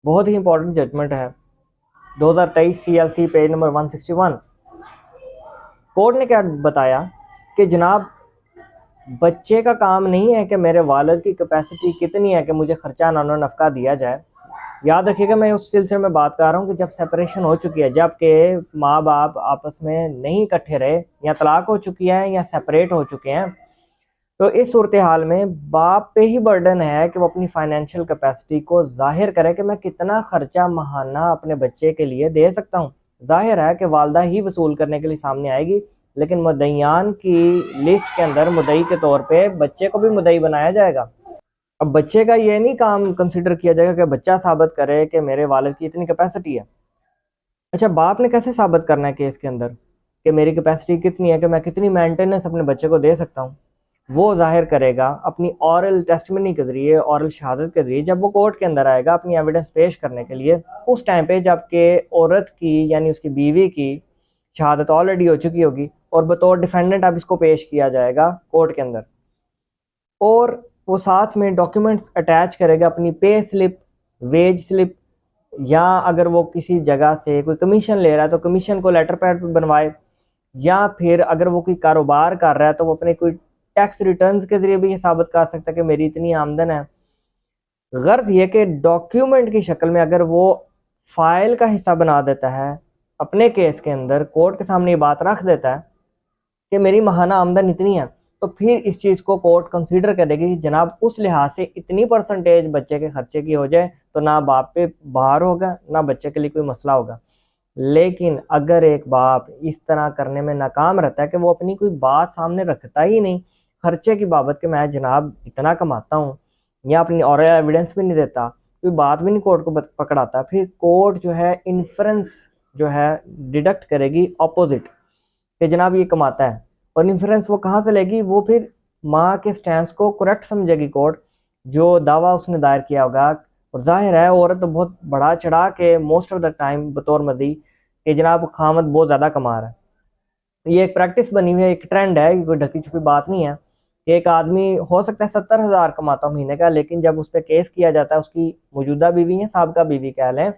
बहुत ही important judgement है। 2023 CLC page number 161। Court ने क्या बताया कि जनाब, बच्चे का काम नहीं है कि मेरे वालिद की कैपेसिटी कितनी है कि मुझे खर्चा नानो नफ़का दिया जाए। याद रखिएगा, मैं उस सिलसिले में बात कर रहा हूँ कि जब सेपरेशन हो चुकी है, जबकि माँ बाप आपस में नहीं इकट्ठे रहे, या तलाक हो चुकी है या सेपरेट हो चुके हैं, तो इस सूरत हाल में बाप पे ही बर्डन है कि वो अपनी फाइनेंशियल कैपेसिटी को जाहिर करे कि मैं कितना खर्चा माहाना अपने बच्चे के लिए दे सकता हूँ। जाहिर है कि वालदा ही वसूल करने के लिए सामने आएगी, लेकिन मुद्दईयान की लिस्ट के अंदर मुद्दई के तौर पे बच्चे को भी मुद्दई बनाया जाएगा। अब बच्चे का ये नहीं काम कंसिडर किया जाएगा कि बच्चा साबित करे कि मेरे वालिद की इतनी कैपेसिटी है। अच्छा, बाप ने कैसे साबित करना है केस के अंदर कि मेरी कैपेसिटी कितनी है, कि मैं कितनी मेंटेनेंस अपने बच्चे को दे सकता हूँ? वो जाहिर करेगा अपनी ऑरल टेस्टिमनी के ज़रिए, ऑरल शहादत के ज़रिए। जब वो कोर्ट के अंदर आएगा अपनी एविडेंस पेश करने के लिए, उस टाइम पे जबकि औरत की यानी उसकी बीवी की शहादत ऑलरेडी हो चुकी होगी और बतौर डिफेंडेंट अब इसको पेश किया जाएगा कोर्ट के अंदर, और वो साथ में डॉक्यूमेंट्स अटैच करेगा, अपनी पे स्लिप, वेज स्लिप, या अगर वो किसी जगह से कोई कमीशन ले रहा है तो कमीशन को लेटर पैड पर बनवाए, या फिर अगर वो कोई कारोबार कर रहा है तो वो अपने कोई टैक्स रिटर्न्स के जरिए भी ये साबित कर सकता है कि मेरी इतनी आमदन है। गर्ज ये कि डॉक्यूमेंट की शक्ल में अगर वो फाइल का हिस्सा बना देता है अपने केस के अंदर, कोर्ट के सामने ये बात रख देता है कि मेरी माहाना आमदन इतनी है, तो फिर इस चीज़ को कोर्ट कंसीडर करेगी कि जनाब उस लिहाज से इतनी परसेंटेज बच्चे के खर्चे की हो जाए तो ना बाप पे बाहर होगा ना बच्चे के लिए कोई मसला होगा। लेकिन अगर एक बाप इस तरह करने में नाकाम रहता है कि वो अपनी कोई बात सामने रखता ही नहीं खर्चे की बाबत कि मैं जनाब इतना कमाता हूँ, या अपनी और एविडेंस भी नहीं देता, कोई बात भी नहीं कोर्ट को पकड़ाता, फिर कोर्ट जो है इन्फ्रेंस जो है डिडक्ट करेगी अपोजिट कि जनाब ये कमाता है। और इन्फ्रेंस वो कहाँ से लेगी? वो फिर माँ के स्टैंस को करेक्ट समझेगी कोर्ट, जो दावा उसने दायर किया होगा। और जाहिर है औरत तो बहुत बढ़ा चढ़ा के मोस्ट ऑफ द टाइम बतौर मदी कि जनाब खामद बहुत ज़्यादा कमा रहा है। ये एक प्रैक्टिस बनी हुई है, एक ट्रेंड है, कोई ढकी छुपी बात नहीं है कि एक आदमी हो सकता है 70,000 कमाता हो महीने का, लेकिन जब उस पर केस किया जाता है उसकी मौजूदा बीवी या साबका बीवी कह लें,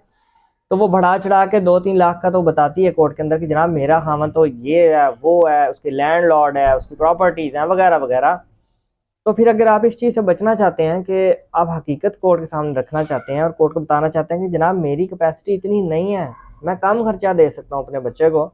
तो वो बढ़ा चढ़ा के 2-3 लाख का तो बताती है कोर्ट के अंदर कि जनाब मेरा खामन तो ये है, वो है, उसकी लैंडलॉर्ड है, उसकी प्रॉपर्टीज़ हैं, वगैरह वगैरह। तो फिर अगर आप इस चीज़ से बचना चाहते हैं कि आप हकीकत कोर्ट के सामने रखना चाहते हैं और कोर्ट को बताना चाहते हैं कि जनाब मेरी कैपेसिटी इतनी नहीं है, मैं कम खर्चा दे सकता हूँ अपने बच्चे को,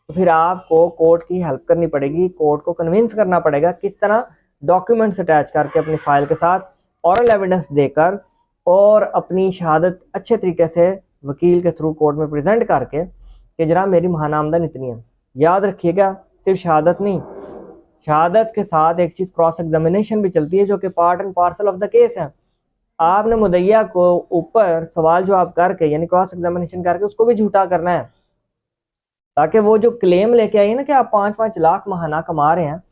तो फिर आपको कोर्ट की हेल्प करनी पड़ेगी, कोर्ट को कन्विंस करना पड़ेगा किस तरह डॉक्यूमेंट्स अटैच करके अपनी फाइल के साथ ऑरल एविडेंस देकर और अपनी शहादत अच्छे तरीके से वकील के थ्रू कोर्ट में प्रेजेंट करके कि जनाब मेरी महाना आमदन इतनी है। याद रखिएगा, सिर्फ शहादत नहीं, शहादत के साथ एक चीज़ क्रॉस एग्जामिनेशन भी चलती है जो कि part and parcel of the case है। आपने मुद्दइया को ऊपर सवाल जवाब करके यानी क्रॉस एग्जामिनेशन करके उसको भी झूठा करना है, ताकि वो जो क्लेम लेके आई है ना कि आप 5-5 लाख महाना कमा रहे हैं,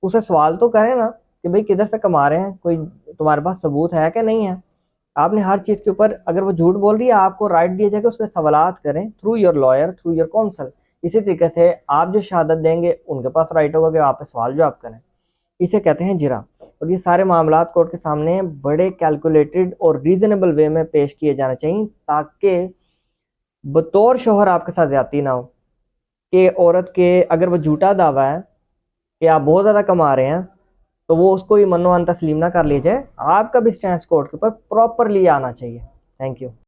उसे सवाल तो करें ना कि भाई किधर से कमा रहे हैं, कोई तुम्हारे पास सबूत है कि नहीं है। आपने हर चीज़ के ऊपर, अगर वो झूठ बोल रही है आपको राइट दिया जाएगा उस पर सवालात करें through your lawyer, through your counsel. इसी तरीके से आप जो शहादत देंगे उनके पास राइट होगा कि आप पे सवाल जवाब करें। इसे कहते हैं जिरा। और ये सारे मामलात कोर्ट के सामने बड़े कैलकुलेटेड और रीजनेबल वे में पेश किए जाने चाहिए, ताकि बतौर शोहर आपके साथ ज्यादती ना हो कि औरत के अगर वो झूठा दावा है कि आप बहुत ज़्यादा कमा रहे हैं तो वो उसको ही मनो अन तस्लीम ना कर लीजिए। आपका भी स्टैंस कोर्ट के ऊपर प्रॉपरली आना चाहिए। Thank you.